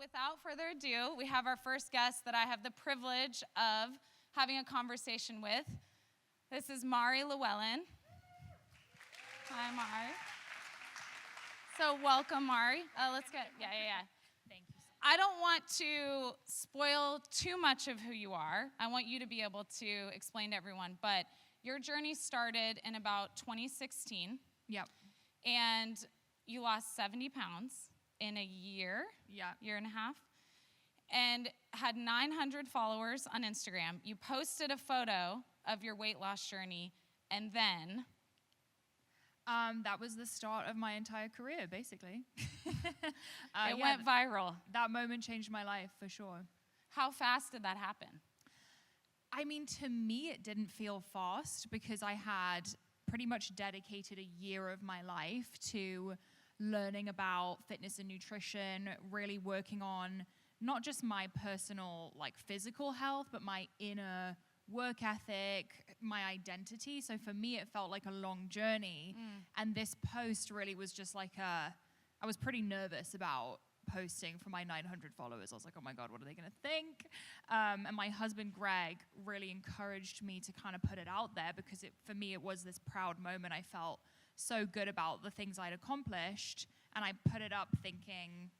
without further ado, we have our first guest that I have the privilege of having a conversation with. This is Llewellyn. Hi, Mari. So welcome, Mari. Let's get, yeah. Thank you. I don't want to spoil too much of who you are. I want you to be able to explain to everyone, but your journey started in about 2016. Yep. And you lost 70 pounds in a year, year and a half, and had 900 followers on Instagram. You posted a photo of your weight loss journey, and then... that was the start of my entire career, basically. It went viral. That moment changed my life, for sure. How fast did that happen? I mean, to me, it didn't feel fast because I had pretty much dedicated a year of my life to learning about fitness and nutrition, really working on not just my personal, physical health, but my inner work ethic, my identity. So for me, it felt like a long journey. And this post really was just I was pretty nervous about posting for my 900 followers. I was like, oh my God, what are they going to think? And my husband, Greg, really encouraged me to kind of put it out there because for me, it was this proud moment. I felt so good about the things I'd accomplished. And I put it up thinking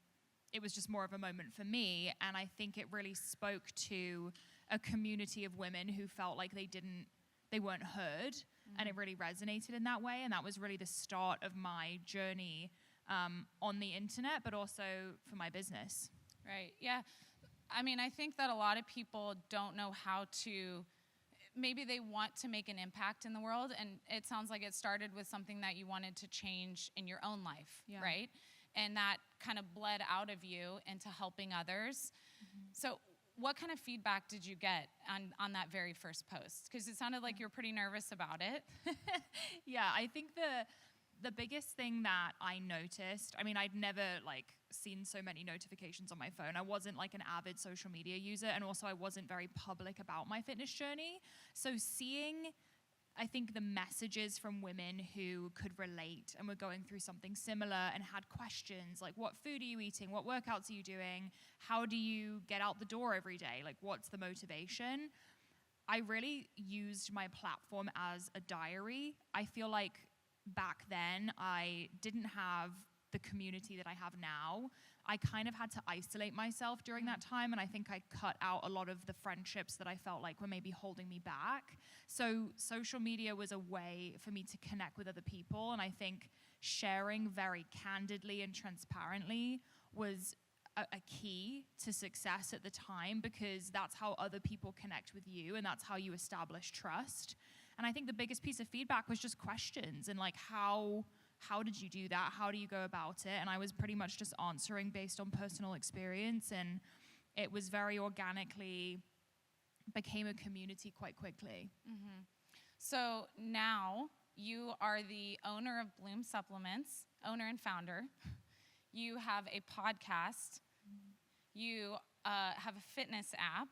it was just more of a moment for me. And I think it really spoke to a community of women who felt like they weren't heard. And it really resonated in that way. And that was really the start of my journey on the internet, but also for my business. Right, yeah. I mean, I think that a lot of people don't know how to, maybe they want to make an impact in the world, and it sounds like it started with something that you wanted to change in your own life, right? And that kind of bled out of you into helping others. So what kind of feedback did you get on that very first post? Because it sounded like you were pretty nervous about it. Yeah, I think the biggest thing that I noticed, I mean, I'd never seen so many notifications on my phone. I wasn't an avid social media user, and also I wasn't very public about my fitness journey. So seeing, I think, the messages from women who could relate and were going through something similar and had questions like, what food are you eating? What workouts are you doing? How do you get out the door every day? What's the motivation? I really used my platform as a diary. I feel like back then, I didn't have the community that I have now. I kind of had to isolate myself during that time, and I think I cut out a lot of the friendships that I felt like were maybe holding me back. So social media was a way for me to connect with other people, and I think sharing very candidly and transparently was a key to success at the time, because that's how other people connect with you, and that's how you establish trust. And I think the biggest piece of feedback was just questions and how did you do that? How do you go about it? And I was pretty much just answering based on personal experience, and it was very organically became a community quite quickly. So now you are the owner of Bloom Supplements, owner and founder. You have a podcast. You have a fitness app.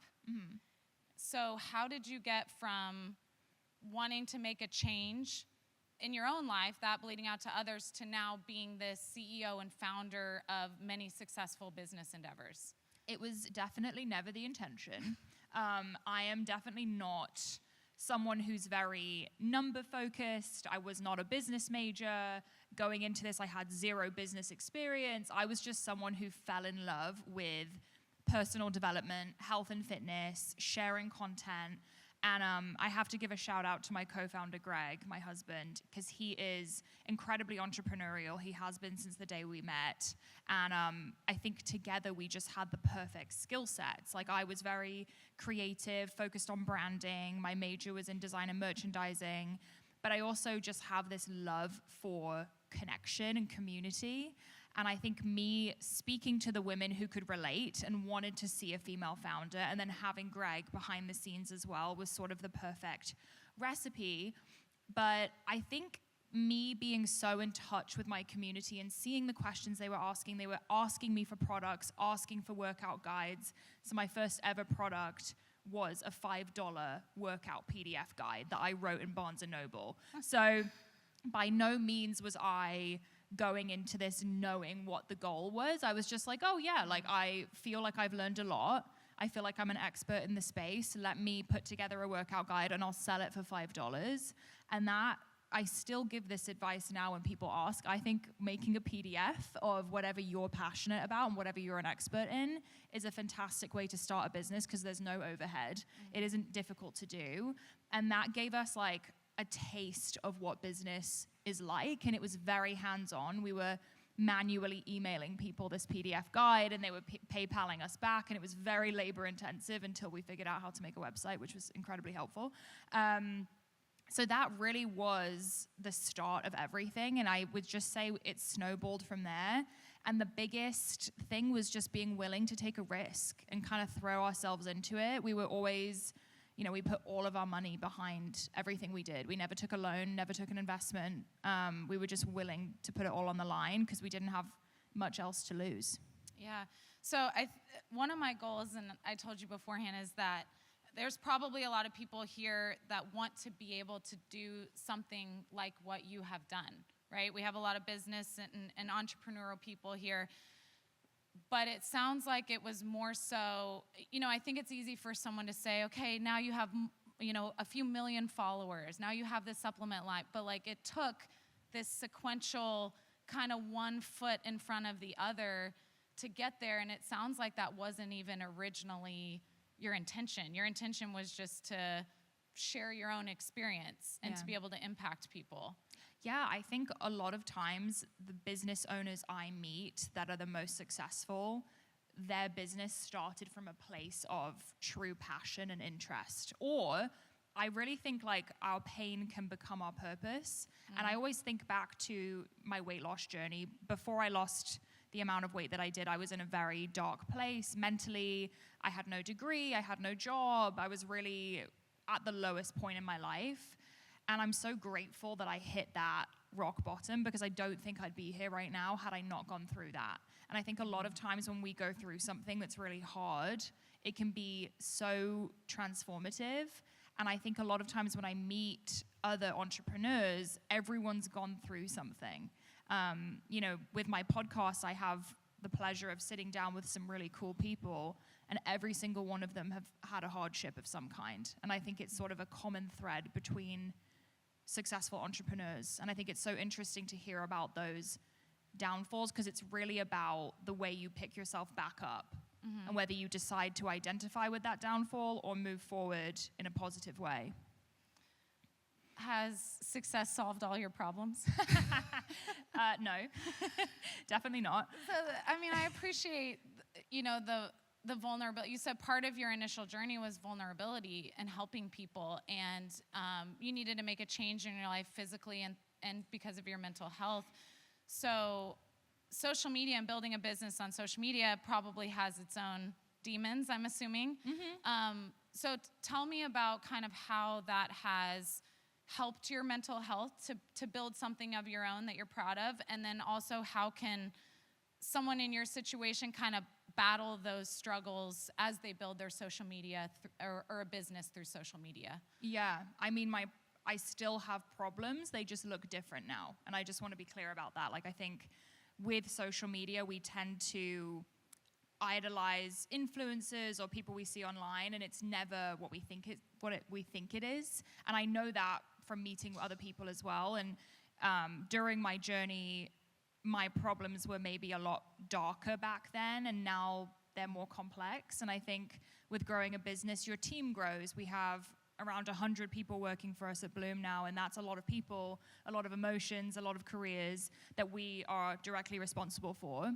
So how did you get from wanting to make a change in your own life, that bleeding out to others, to now being the CEO and founder of many successful business endeavors? It was definitely never the intention. I am definitely not someone who's very number focused. I was not a business major. Going into this, I had zero business experience. I was just someone who fell in love with personal development, health and fitness, sharing content. And I have to give a shout out to my co-founder, Greg, my husband, because he is incredibly entrepreneurial. He has been since the day we met. And I think together we just had the perfect skill sets. I was very creative, focused on branding. My major was in design and merchandising. But I also just have this love for connection and community. And I think me speaking to the women who could relate and wanted to see a female founder, and then having Greg behind the scenes as well, was sort of the perfect recipe. But I think me being so in touch with my community and seeing the questions they were asking me for products, asking for workout guides. So my first ever product was a $5 workout PDF guide that I wrote in Barnes & Noble. So by no means was I going into this knowing what the goal was. I was just like, oh yeah, like I feel like I've learned a lot. I feel like I'm an expert in the space. Let me put together a workout guide and I'll sell it for $5. And that, I still give this advice now when people ask. I think making a PDF of whatever you're passionate about and whatever you're an expert in is a fantastic way to start a business because there's no overhead. Mm-hmm. It isn't difficult to do. And that gave us like a taste of what business is like. And it was very hands-on. We were manually emailing people this PDF guide and they were PayPaling us back. And it was very labor intensive until we figured out how to make a website, which was incredibly helpful. So that really was the start of everything. And I would just say it snowballed from there. And the biggest thing was just being willing to take a risk and kind of throw ourselves into it. We were always, we put all of our money behind everything we did. We never took a loan, never took an investment. We were just willing to put it all on the line because we didn't have much else to lose. Yeah. So one of my goals, and I told you beforehand, is that there's probably a lot of people here that want to be able to do something like what you have done, right? We have a lot of business and entrepreneurial people here, but it sounds like it was more so, I think it's easy for someone to say, okay, now you have, a few million followers, now you have this supplement line, but like it took this sequential kind of one foot in front of the other to get there, and it sounds like that wasn't even originally your intention. Your intention was just to share your own experience and to be able to impact people. Yeah, I think a lot of times the business owners I meet that are the most successful, their business started from a place of true passion and interest. Or I really think like our pain can become our purpose. Mm-hmm. And I always think back to my weight loss journey. Before I lost the amount of weight that I did, I was in a very dark place mentally. I had no degree, I had no job. I was really at the lowest point in my life. And I'm so grateful that I hit that rock bottom because I don't think I'd be here right now had I not gone through that. And I think a lot of times when we go through something that's really hard, it can be so transformative. And I think a lot of times when I meet other entrepreneurs, everyone's gone through something. With my podcast, I have the pleasure of sitting down with some really cool people, and every single one of them have had a hardship of some kind. And I think it's sort of a common thread between successful entrepreneurs. And I think it's so interesting to hear about those downfalls because it's really about the way you pick yourself back up and whether you decide to identify with that downfall or move forward in a positive way. Has success solved all your problems? No, definitely not. So, I appreciate, the vulnerability. You said part of your initial journey was vulnerability and helping people, and you needed to make a change in your life physically and because of your mental health. So social media and building a business on social media probably has its own demons, I'm assuming. Mm-hmm. So tell me about kind of how that has helped your mental health to build something of your own that you're proud of, and then also how can someone in your situation kind of battle those struggles as they build their social media or a business through social media? Yeah, I still have problems. They just look different now, and I just want to be clear about that. Like I think with social media, we tend to idolize influencers or people we see online, and it's never what we think it is. And I know that from meeting other people as well. And during my journey, my problems were maybe a lot darker back then, and now they're more complex. And I think with growing a business, your team grows. We have around 100 people working for us at Bloom now, and that's a lot of people, a lot of emotions, a lot of careers that we are directly responsible for.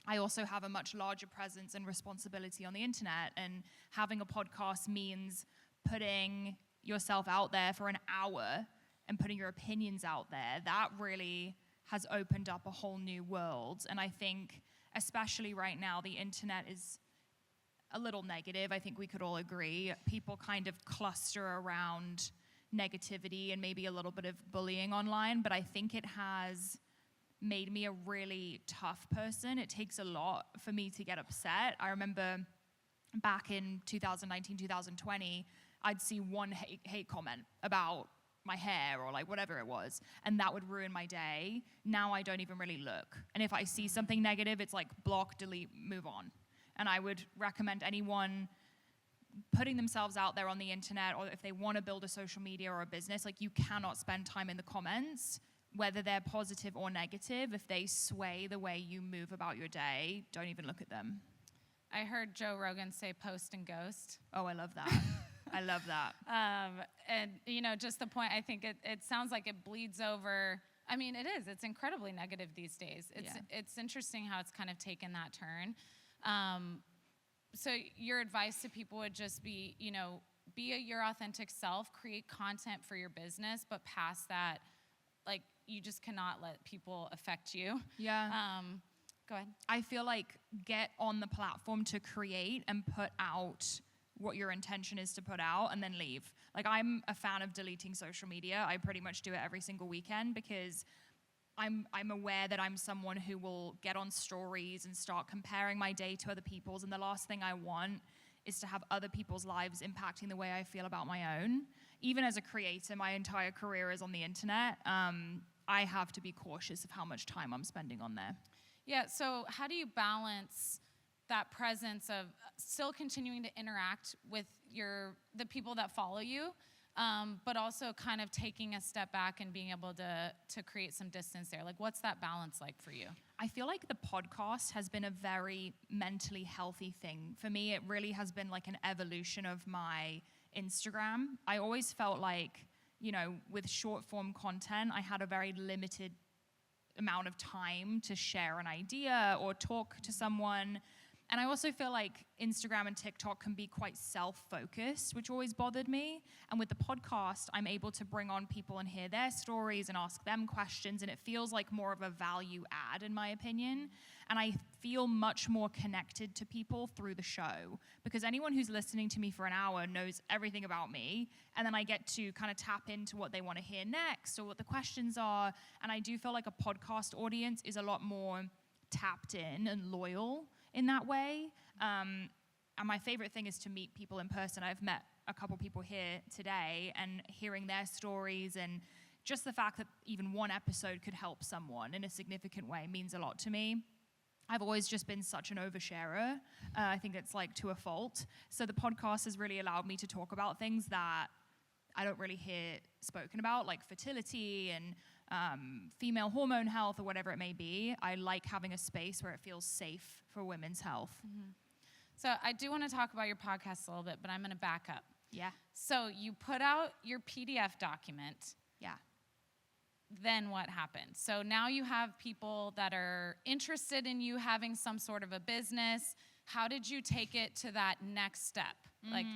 I also have a much larger presence and responsibility on the internet, and having a podcast means putting yourself out there for an hour and putting your opinions out there. That really has opened up a whole new world. And I think, especially right now, the internet is a little negative. I think we could all agree. People kind of cluster around negativity and maybe a little bit of bullying online, but I think it has made me a really tough person. It takes a lot for me to get upset. I remember back in 2019, 2020, I'd see one hate comment about my hair or like whatever it was, and that would ruin my day. Now I don't even really look. And if I see something negative, it's like block, delete, move on. And I would recommend anyone putting themselves out there on the internet, or if they want to build a social media or a business, like you cannot spend time in the comments, whether they're positive or negative. If they sway the way you move about your day, don't even look at them. I heard Joe Rogan say post and ghost. Oh, I love that. I love that. And, you know, just the point, I think it sounds like it bleeds over. I mean, it is. It's incredibly negative these days. It's interesting how it's kind of taken that turn. So your advice to people would just be, you know, be your authentic self, create content for your business, but past that, like, you just cannot let people affect you. Yeah. Go ahead. I feel like get on the platform to create and put out what your intention is to put out, and then leave. Like, I'm a fan of deleting social media. I pretty much do it every single weekend because I'm aware that I'm someone who will get on stories and start comparing my day to other people's, and the last thing I want is to have other people's lives impacting the way I feel about my own. Even as a creator, my entire career is on the internet. I have to be cautious of how much time I'm spending on there. Yeah, so how do you balance that presence of still continuing to interact with the people that follow you, but also kind of taking a step back and being able to create some distance there? Like, what's that balance like for you? I feel like the podcast has been a very mentally healthy thing. For me, it really has been like an evolution of my Instagram. I always felt like, you know, with short form content, I had a very limited amount of time to share an idea or talk to someone. And I also feel like Instagram and TikTok can be quite self-focused, which always bothered me. And with the podcast, I'm able to bring on people and hear their stories and ask them questions, and it feels like more of a value add, in my opinion. And I feel much more connected to people through the show, because anyone who's listening to me for an hour knows everything about me, and then I get to kind of tap into what they want to hear next or what the questions are. And I do feel like a podcast audience is a lot more tapped in and loyal in that way. And my favorite thing is to meet people in person. I've met a couple people here today, and hearing their stories, and just the fact that even one episode could help someone in a significant way means a lot to me. I've always just been such an oversharer. I think it's like to a fault. So the podcast has really allowed me to talk about things that I don't really hear spoken about, like fertility and female hormone health or whatever it may be. I like having a space where it feels safe for women's health. Mm-hmm. So I do want to talk about your podcast a little bit, but I'm going to back up. Yeah. So you put out your PDF document. Yeah. Then what happened? So now you have people that are interested in you having some sort of a business. How did you take it to that next step? Mm-hmm. Like,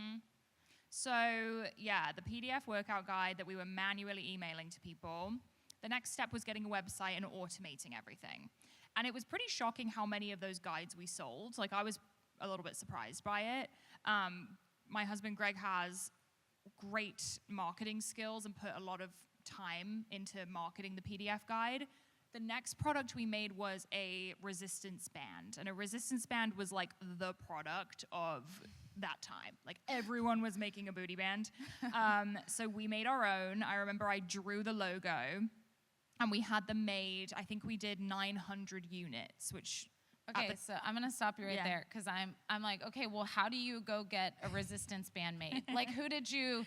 so yeah, the PDF workout guide that we were manually emailing to people. The next step was getting a website and automating everything. And it was pretty shocking how many of those guides we sold. Like, I was a little bit surprised by it. My husband, Greg, has great marketing skills and put a lot of time into marketing the PDF guide. The next product we made was a resistance band. And a resistance band was like the product of that time. Like, everyone was making a booty band. So we made our own. I remember I drew the logo, and we had them made. I think we did 900 units, which... Okay, so I'm going to stop you right there, because I'm like, okay, well, how do you go get a resistance band made? Like, who did you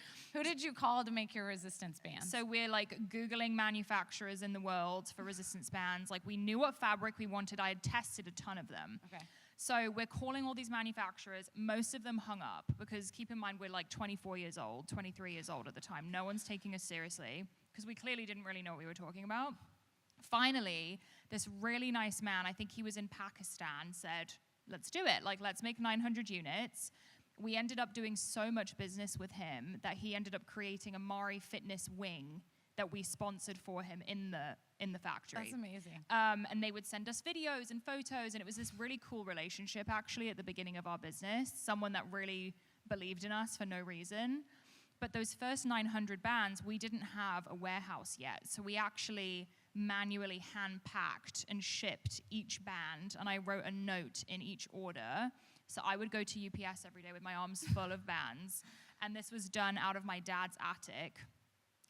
call to make your resistance bands? So we're like Googling manufacturers in the world for resistance bands. Like, we knew what fabric we wanted. I had tested a ton of them. Okay. So we're calling all these manufacturers. Most of them hung up, because keep in mind, we're like 24 years old, 23 years old at the time. No one's taking us seriously, because we clearly didn't really know what we were talking about. Finally, this really nice man, I think he was in Pakistan, said, let's do it. Like, let's make 900 units. We ended up doing so much business with him that he ended up creating a Mari Fitness wing that we sponsored for him in the factory. That's amazing. And they would send us videos and photos, and it was this really cool relationship, actually, at the beginning of our business. Someone that really believed in us for no reason. But those first 900 bands, we didn't have a warehouse yet. So we actually manually hand-packed and shipped each band, and I wrote a note in each order. So I would go to UPS every day with my arms full of bands, and this was done out of my dad's attic.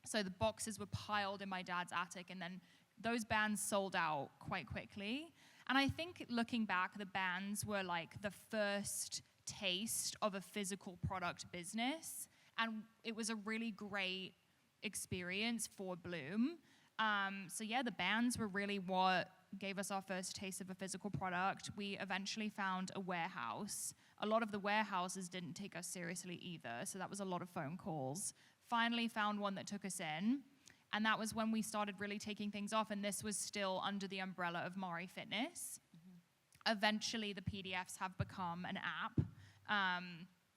So the boxes were piled in my dad's attic, and then those bands sold out quite quickly. And I think looking back, the bands were like the first taste of a physical product business. And it was a really great experience for Bloom. So yeah, the bands were really what gave us our first taste of a physical product. We eventually found a warehouse. A lot of the warehouses didn't take us seriously either, so that was a lot of phone calls. Finally found one that took us in, and that was when we started really taking things off, and this was still under the umbrella of Mari Fitness. Eventually, the PDFs have become an app.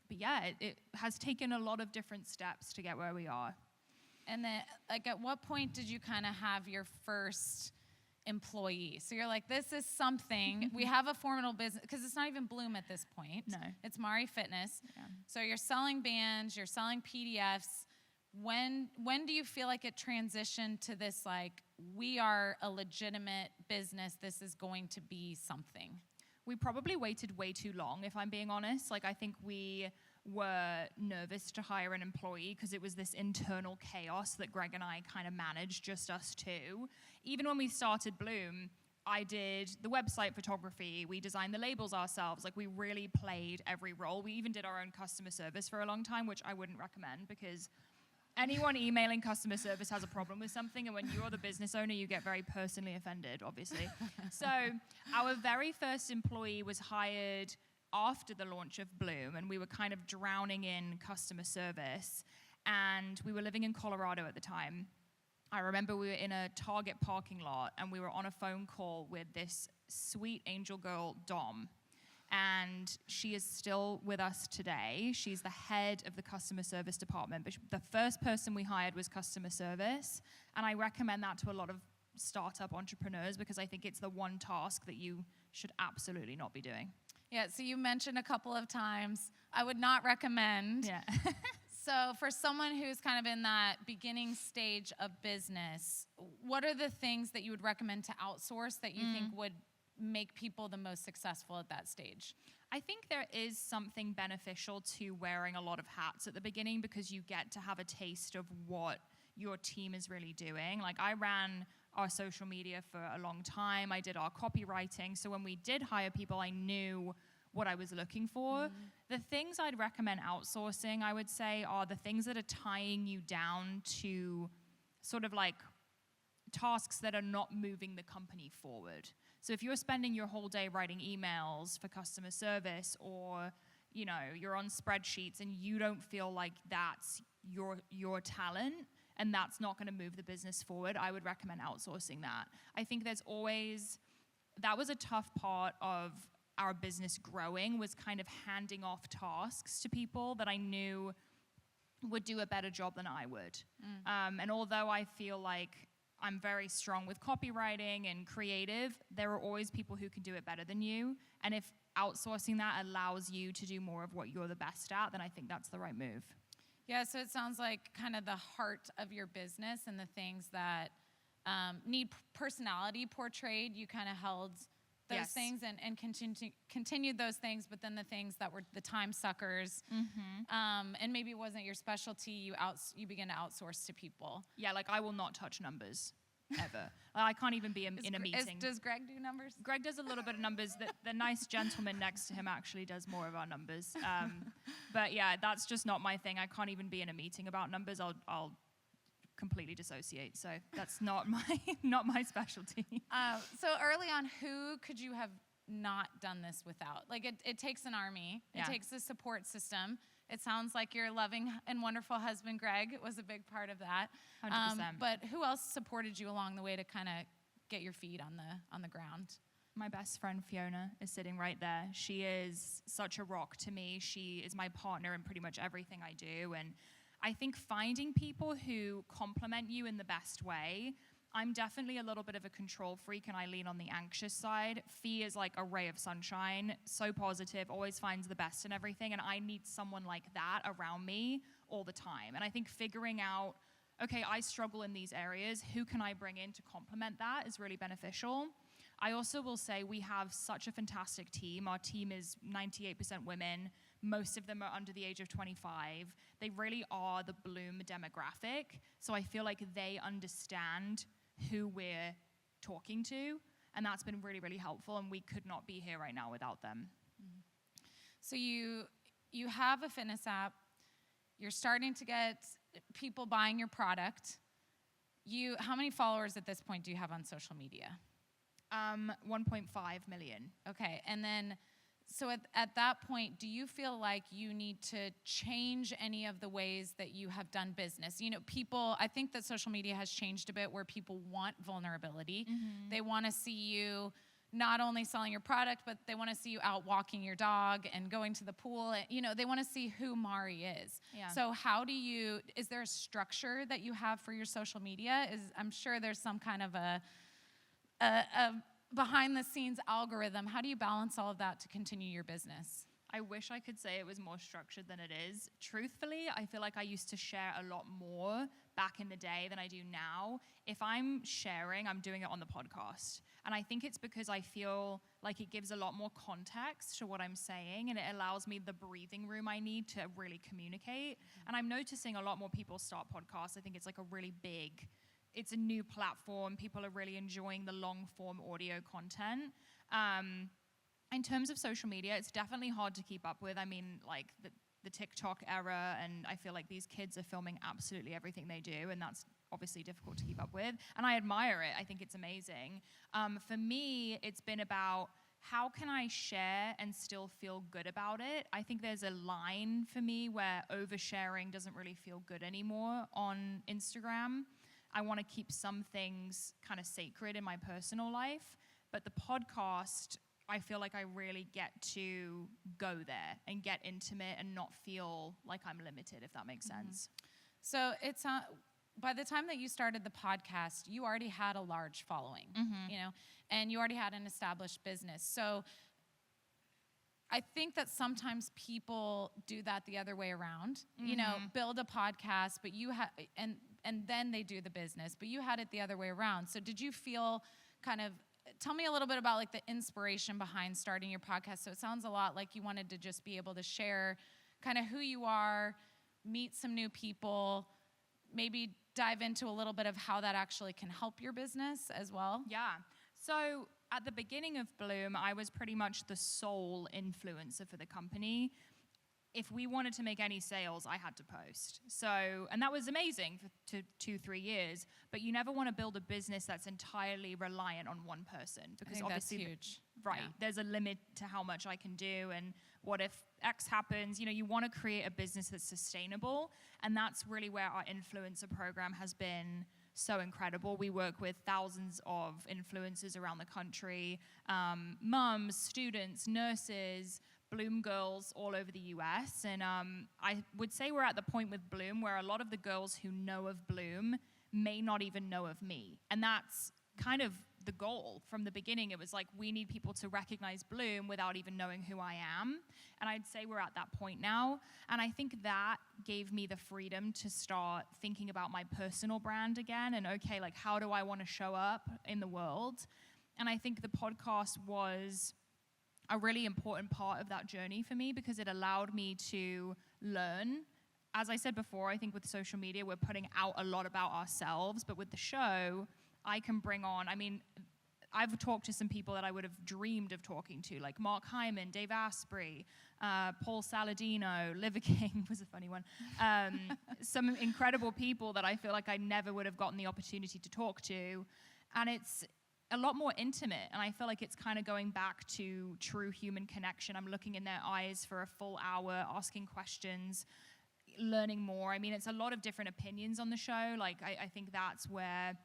But yeah, it has taken a lot of different steps to get where we are. And then, like, at what point did you kind of have your first employee? So you're like, this is something. We have a formidable business, because it's not even Bloom at this point. No. It's Mari Fitness. Yeah. So you're selling bands, you're selling PDFs. When do you feel like it transitioned to this, like, we are a legitimate business, this is going to be something? We probably waited way too long, if I'm being honest. Like, I think we were nervous to hire an employee because it was this internal chaos that Greg and I kind of managed, just us two. Even when we started Bloom, I did the website photography, we designed the labels ourselves. Like, we really played every role. We even did our own customer service for a long time, which I wouldn't recommend, because anyone emailing customer service has a problem with something, and when you're the business owner, you get very personally offended, obviously. So our very first employee was hired after the launch of Bloom, and we were kind of drowning in customer service, and we were living in Colorado at the time. I remember we were in a Target parking lot, and we were on a phone call with this sweet angel girl, Dom. And she is still with us today. She's the head of the customer service department. But the first person we hired was customer service. And I recommend that to a lot of startup entrepreneurs, because I think it's the one task that you should absolutely not be doing. Yeah, so you mentioned a couple of times, I would not recommend. Yeah. So for someone who's kind of in that beginning stage of business, what are the things that you would recommend to outsource that you think would make people the most successful at that stage? I think there is something beneficial to wearing a lot of hats at the beginning, because you get to have a taste of what your team is really doing. Like, I ran our social media for a long time. I did our copywriting. So when we did hire people, I knew what I was looking for. The things I'd recommend outsourcing, I would say, are the things that are tying you down to sort of like tasks that are not moving the company forward. So if you're spending your whole day writing emails for customer service, or you know, you're on spreadsheets and you don't feel like that's your talent and that's not going to move the business forward, I would recommend outsourcing that. I think that was a tough part of our business growing, was kind of handing off tasks to people that I knew would do a better job than I would. And although I feel like I'm very strong with copywriting and creative, there are always people who can do it better than you. And if outsourcing that allows you to do more of what you're the best at, then I think that's the right move. Yeah, so it sounds like kind of the heart of your business and the things that need personality portrayed, you kind of held those things and continued those things, but then the things that were the time suckers and maybe it wasn't your specialty, you begin to outsource to people. Yeah, like I will not touch numbers ever. I can't even be in a meeting. Does Greg do numbers? Greg does a little bit of numbers. The nice gentleman next to him actually does more of our numbers. But yeah, that's just not my thing. I can't even be in a meeting about numbers. I'll completely dissociate. So that's not my specialty. So early on, who could you have not done this without? Like it takes an army. It takes a support system. It sounds like your loving and wonderful husband, Greg, was a big part of that. 100%. But who else supported you along the way to kind of get your feet on the ground? My best friend, Fiona, is sitting right there. She is such a rock to me. She is my partner in pretty much everything I do. And I think finding people who complement you in the best way. I'm definitely a little bit of a control freak, and I lean on the anxious side. Fee is like a ray of sunshine, so positive, always finds the best in everything, and I need someone like that around me all the time. And I think figuring out, okay, I struggle in these areas, who can I bring in to complement that is really beneficial. I also will say we have such a fantastic team. Our team is 98% women. Most of them are under the age of 25. They really are the Bloom demographic. So I feel like they understand who we're talking to. And that's been really, really helpful. And we could not be here right now without them. Mm-hmm. So you have a fitness app. You're starting to get people buying your product. How many followers at this point do you have on social media? 1.5 million. Okay, and then, so at that point, do you feel like you need to change any of the ways that you have done business? You know, I think that social media has changed a bit where people want vulnerability. Mm-hmm. They want to see you not only selling your product, but they want to see you out walking your dog and going to the pool. You know, they want to see who Mari is. Yeah. So is there a structure that you have for your social media? I'm sure there's some kind of a behind the scenes algorithm. How do you balance all of that to continue your business? I wish I could say it was more structured than it is. Truthfully, I feel like I used to share a lot more back in the day than I do now. If I'm sharing, I'm doing it on the podcast. And I think it's because I feel like it gives a lot more context to what I'm saying, and it allows me the breathing room I need to really communicate. And I'm noticing a lot more people start podcasts. I think it's like it's a new platform. People are really enjoying the long form audio content. In terms of social media, it's definitely hard to keep up with. I mean, like the TikTok era, and I feel like these kids are filming absolutely everything they do, and that's obviously difficult to keep up with. And I admire it. I think it's amazing. For me, it's been about how can I share and still feel good about it? I think there's a line for me where oversharing doesn't really feel good anymore on Instagram. I want to keep some things kind of sacred in my personal life, but the podcast, I feel like I really get to go there and get intimate and not feel like I'm limited, if that makes sense. So it's by the time that you started the podcast, you already had a large following, you know, and you already had an established business. So I think that sometimes people do that the other way around, you know, build a podcast, but and then they do the business, but you had it the other way around. So did you feel tell me a little bit about like the inspiration behind starting your podcast. So it sounds a lot like you wanted to just be able to share kind of who you are, meet some new people, maybe dive into a little bit of how that actually can help your business as well. Yeah. So at the beginning of Bloom, I was pretty much the sole influencer for the company. If we wanted to make any sales, I had to post. So, and that was amazing for 2-3 years, but you never want to build a business that's entirely reliant on one person, because obviously that's huge. Right. Yeah. There's a limit to how much I can do, and what if X happens? You know, you want to create a business that's sustainable, and that's really where our influencer program has been so incredible. We work with thousands of influencers around the country, mums, students, nurses, Bloom girls all over the US. And I would say we're at the point with Bloom where a lot of the girls who know of Bloom may not even know of me. And that's kind of the goal from the beginning. It was like, we need people to recognize Bloom without even knowing who I am. And I'd say we're at that point now. And I think that gave me the freedom to start thinking about my personal brand again. And okay, like, how do I want to show up in the world? And I think the podcast was a really important part of that journey for me, because it allowed me to learn. As I said before, I think with social media, we're putting out a lot about ourselves, but with the show, I can bring on, I mean, I've talked to some people that I would have dreamed of talking to, like Mark Hyman, Dave Asprey, Paul Saladino, Liver King was a funny one. Some incredible people that I feel like I never would have gotten the opportunity to talk to. And it's a lot more intimate, and I feel like it's kind of going back to true human connection. I'm looking in their eyes for a full hour, asking questions, learning more. I mean, it's a lot of different opinions on the show. Like, I think that's where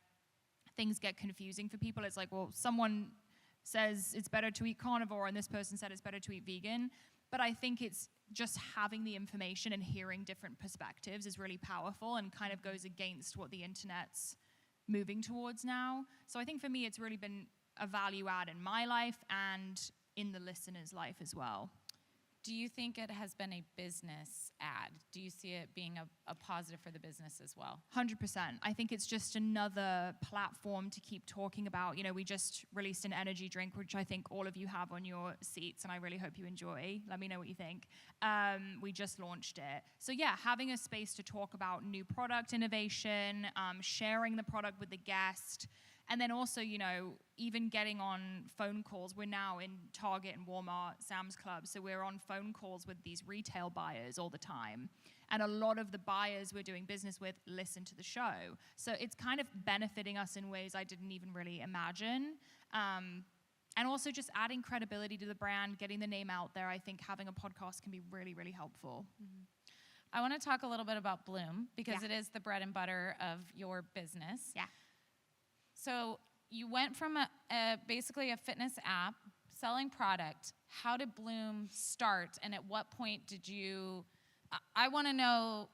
things get confusing for people. It's like, well, someone says it's better to eat carnivore, and this person said it's better to eat vegan. But I think it's just having the information and hearing different perspectives is really powerful, and kind of goes against what the internet's moving towards now. So I think for me, it's really been a value add in my life and in the listener's life as well. do you think it has been a business ad? Do you see it being a positive for the business as well? 100%. I think it's just another platform to keep talking about. You know, we just released an energy drink, which I think all of you have on your seats, and I really hope you enjoy. Let me know what you think. We just launched it. So yeah, having a space to talk about new product innovation, sharing the product with the guest, and then also, you know, even getting on phone calls. We're now in Target and Walmart, Sam's Club, so we're on phone calls with these retail buyers all the time. And a lot of the buyers we're doing business with listen to the show. So it's kind of benefiting us in ways I didn't even really imagine. And also just adding credibility to the brand, getting the name out there. I think having a podcast can be really, really helpful. Mm-hmm. I want to talk a little bit about Bloom, because it is the bread and butter of your business. Yeah. So you went from basically a fitness app, selling product. How did Bloom start, and at what point did you, I want to know,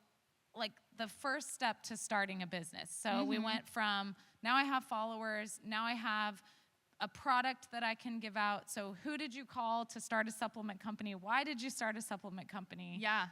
like, the first step to starting a business. So we went from, now I have followers, now I have a product that I can give out. So who did you call to start a supplement company? Why did you start a supplement company? Yeah.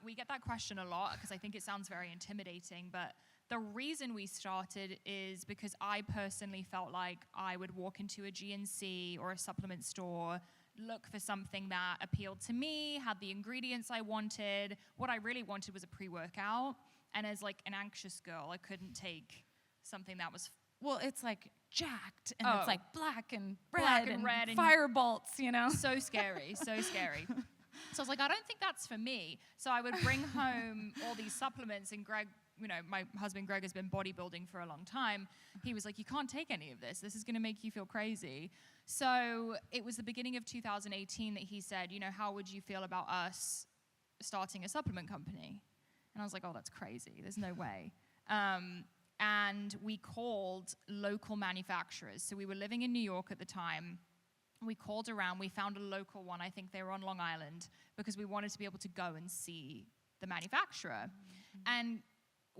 We get that question a lot because I think it sounds very intimidating, but the reason we started is because I personally felt like I would walk into a GNC or a supplement store, look for something that appealed to me, had the ingredients I wanted. What I really wanted was a pre-workout. And as like an anxious girl, I couldn't take something that was... Well, it's like jacked, and it's like black and red and fire bolts, you know? So scary, so scary. So I was like, I don't think that's for me. So I would bring home all these supplements, and Greg, you know, my husband Greg has been bodybuilding for a long time. He was like, you can't take any of this. This is going to make you feel crazy. So it was the beginning of 2018 that he said, you know, how would you feel about us starting a supplement company? And I was like, oh, that's crazy. There's no way. And we called local manufacturers. So we were living in New York at the time. We called around. We found a local one. I think they were on Long Island, because we wanted to be able to go and see the manufacturer. And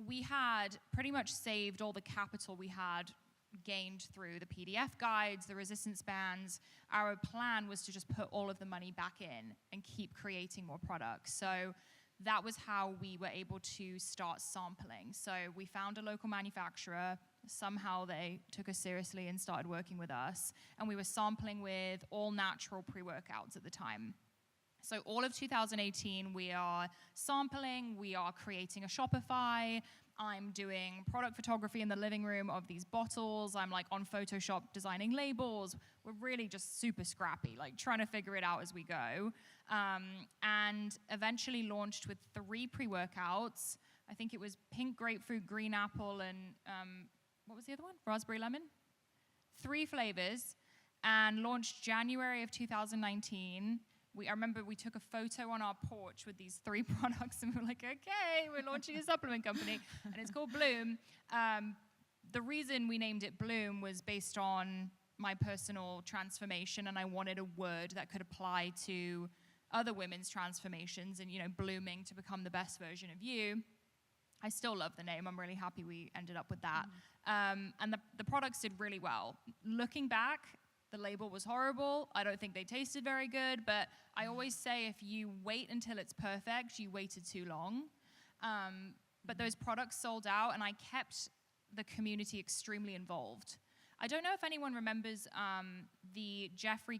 we had pretty much saved all the capital we had gained through the PDF guides, the resistance bands. Our plan was to just put all of the money back in and keep creating more products. So that was how we were able to start sampling. So we found a local manufacturer. Somehow they took us seriously and started working with us. And we were sampling with all natural pre-workouts at the time. So all of 2018, we are sampling, we are creating a Shopify. I'm doing product photography in the living room of these bottles. I'm like on Photoshop designing labels. We're really just super scrappy, like trying to figure it out as we go. And eventually launched with 3 pre-workouts. I think it was pink grapefruit, green apple, and what was the other one? Raspberry lemon. 3 flavors, and launched January of 2019. I remember we took a photo on our porch with these 3 products, and we were like, okay, we're launching a supplement company, and it's called Bloom. The reason we named it Bloom was based on my personal transformation, and I wanted a word that could apply to other women's transformations and, you know, blooming to become the best version of you. I still love the name. I'm really happy we ended up with that. And the products did really well. Looking back, the label was horrible. I don't think they tasted very good, but I always say if you wait until it's perfect, you waited too long. But those products sold out, and I kept the community extremely involved. I don't know if anyone remembers the Jeffree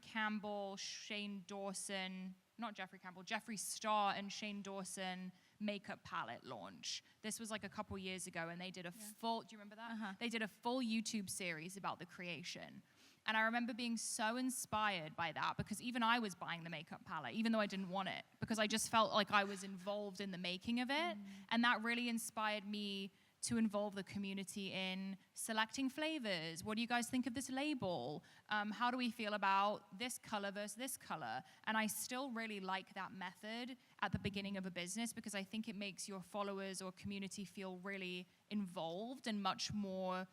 Star and Shane Dawson makeup palette launch. This was like a couple years ago, and they did a full, do you remember that? They did a full YouTube series about the creation. And I remember being so inspired by that, because even I was buying the makeup palette, even though I didn't want it, because I just felt like I was involved in the making of it. And that really inspired me to involve the community in selecting flavors. What do you guys think of this label? How do we feel about this color versus this color? And I still really like that method at the beginning of a business, because I think it makes your followers or community feel really involved and much more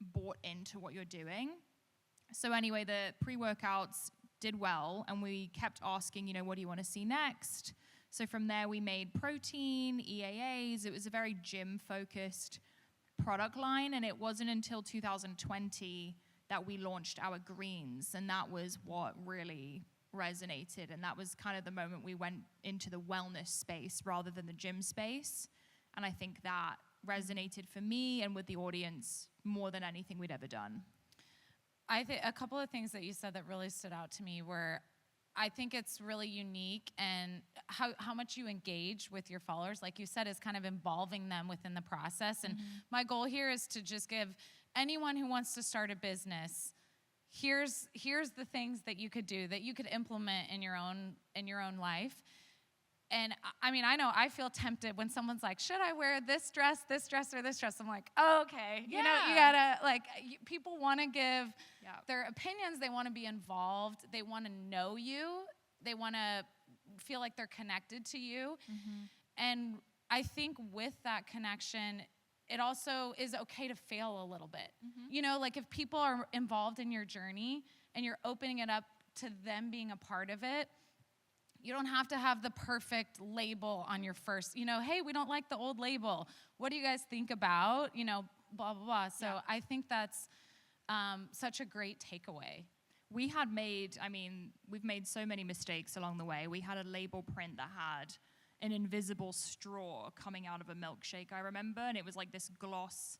bought into what you're doing. So anyway, the pre-workouts did well, and we kept asking, you know, what do you want to see next? So from there, we made protein, EAAs. It was a very gym-focused product line, and it wasn't until 2020 that we launched our greens, and that was what really resonated. And that was kind of the moment we went into the wellness space rather than the gym space. And I think that resonated for me and with the audience more than anything we'd ever done. I think a couple of things that you said that really stood out to me were, I think it's really unique, and how much you engage with your followers, like you said, is kind of involving them within the process. And my goal here is to just give anyone who wants to start a business, here's the things that you could do, that you could implement in your own life. And I mean, I know I feel tempted when someone's like, should I wear this dress, or this dress? I'm like, oh, okay. Yeah. You know, you gotta, like, people want to give their opinions. They want to be involved. They want to know you. They want to feel like they're connected to you. And I think with that connection, it also is okay to fail a little bit. You know, like if people are involved in your journey and you're opening it up to them being a part of it, you don't have to have the perfect label on your first, you know, hey, we don't like the old label. What do you guys think about, you know, blah, blah, blah. So I think that's such a great takeaway. We've made so many mistakes along the way. We had a label print that had an invisible straw coming out of a milkshake, I remember, and it was like this gloss.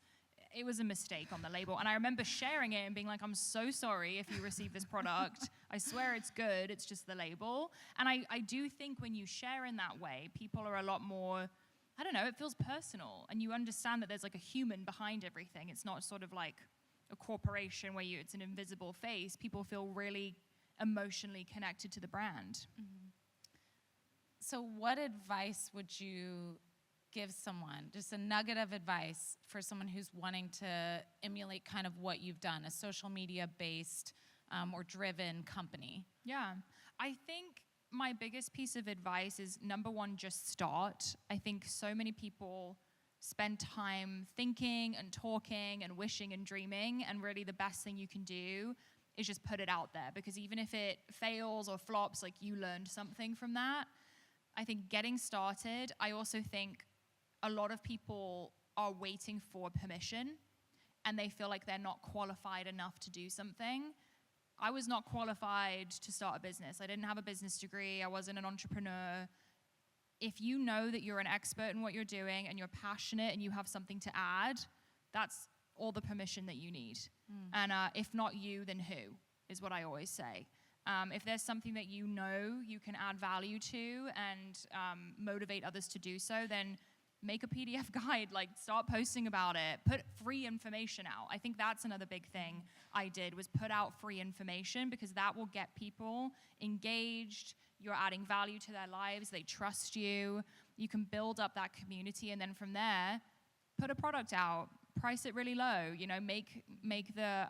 It was a mistake on the label. And I remember sharing it and being like, I'm so sorry if you receive this product. I swear it's good. It's just the label. And I do think when you share in that way, people are a lot more, I don't know, it feels personal. And you understand that there's like a human behind everything. It's not sort of like a corporation where it's an invisible face. People feel really emotionally connected to the brand. So what advice would you give someone, just a nugget of advice for someone who's wanting to emulate kind of what you've done, a social media based or driven company? Yeah, I think my biggest piece of advice is, number one, just start. I think so many people spend time thinking and talking and wishing and dreaming, and really the best thing you can do is just put it out there, because even if it fails or flops, like, you learned something from that. I think getting started, I also think a lot of people are waiting for permission and they feel like they're not qualified enough to do something. I was not qualified to start a business. I didn't have a business degree. I wasn't an entrepreneur. If you know that you're an expert in what you're doing and you're passionate and you have something to add, that's all the permission that you need. And if not you, then who, is what I always say. If there's something that you know you can add value to and motivate others to do so, then make a PDF guide, like, start posting about it, put free information out. I think that's another big thing I did, was put out free information, because that will get people engaged. You're adding value to their lives. They trust you. You can build up that community, and then from there, put a product out, price it really low, you know, make the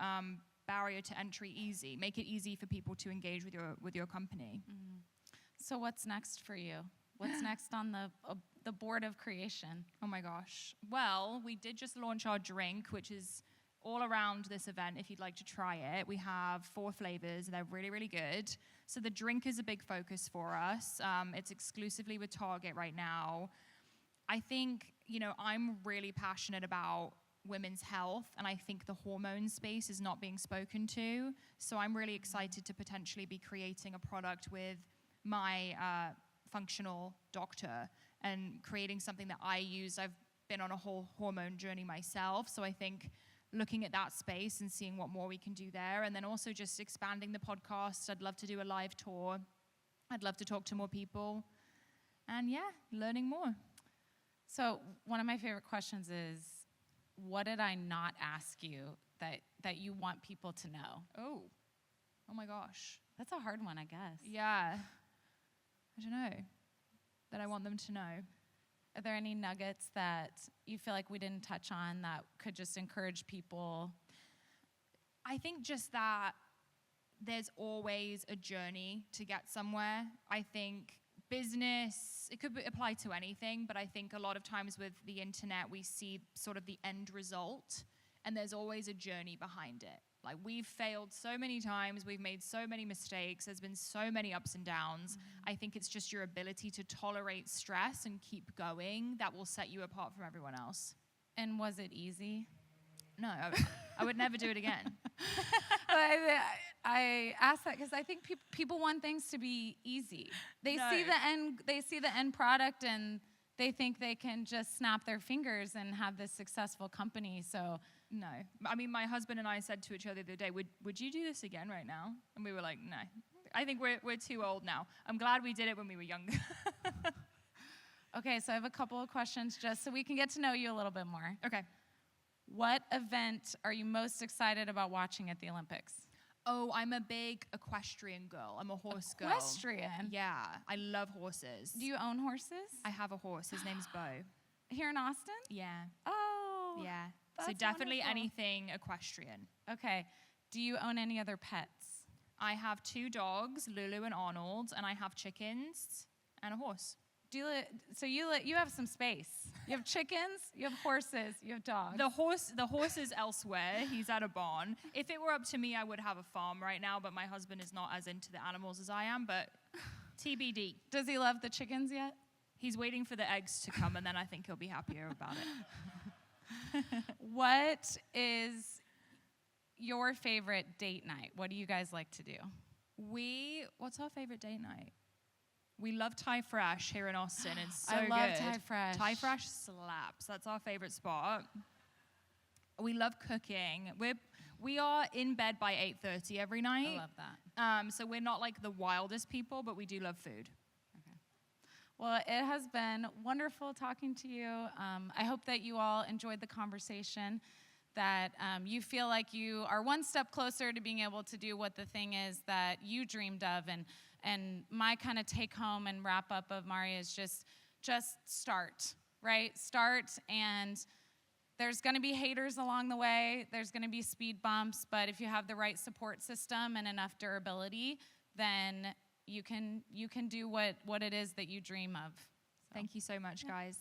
barrier to entry easy. Make it easy for people to engage with your company. So what's next for you? What's next on the board of creation? Oh my gosh. Well, we did just launch our drink, which is all around this event if you'd like to try it. We have 4 flavors. They're really, really good. So the drink is a big focus for us. It's exclusively with Target right now. I think, you know, I'm really passionate about women's health, and I think the hormone space is not being spoken to. So I'm really excited to potentially be creating a product with my functional doctor and creating something that I use. I've been on a whole hormone journey myself, so I think looking at that space and seeing what more we can do there, and then also just expanding the podcast. I'd love to do a live tour. I'd love to talk to more people, and yeah, learning more. So one of my favorite questions is, what did I not ask you that you want people to know? Oh my gosh. That's a hard one, I guess. Yeah. I don't know. That I want them to know. Are there any nuggets that you feel like we didn't touch on that could just encourage people? I think just that there's always a journey to get somewhere. I think business, it could apply to anything, but I think a lot of times with the internet, we see sort of the end result, and there's always a journey behind it. Like, we've failed so many times, we've made so many mistakes, there's been so many ups and downs. I think it's just your ability to tolerate stress and keep going that will set you apart from everyone else. And was it easy? No, I would never do it again. I ask that because I think people want things to be easy. They see the end product and they think they can just snap their fingers and have this successful company. So no, I mean, my husband and I said to each other the other day, would you do this again right now? And we were like, no. I think we're too old now. I'm glad we did it when we were younger. Okay, so I have a couple of questions just so we can get to know you a little bit more. Okay. What event are you most excited about watching at the Olympics? Oh, I'm a big equestrian girl. I'm a horse girl. Equestrian? Yeah, I love horses. Do you own horses? I have a horse. His name's Bo. Here in Austin? Yeah. Oh. Yeah. So that's definitely wonderful. anything equestrian. Okay. Do you own any other pets? I have 2 dogs, Lulu and Arnold, and I have chickens and a horse. You have some space. You have chickens, you have horses, you have dogs. The horse is elsewhere. He's at a barn. If it were up to me, I would have a farm right now, but my husband is not as into the animals as I am, but TBD. Does he love the chickens yet? He's waiting for the eggs to come, and then I think he'll be happier about it. What is your favorite date night? What do you guys like to do? What's our favorite date night? We love Thai Fresh here in Austin. It's so good. I love Thai Fresh. Thai Fresh slaps. That's our favorite spot. We love cooking. We are in bed by 8:30 every night. I love that. So we're not like the wildest people, but we do love food. Okay. Well, it has been wonderful talking to you. I hope that you all enjoyed the conversation, that you feel like you are one step closer to being able to do what the thing is that you dreamed of. And my kind of take home and wrap up of Mari is just start, right? Start, and there's going to be haters along the way. There's going to be speed bumps, but if you have the right support system and enough durability, then you can do what it is that you dream of. So. Thank you so much, guys.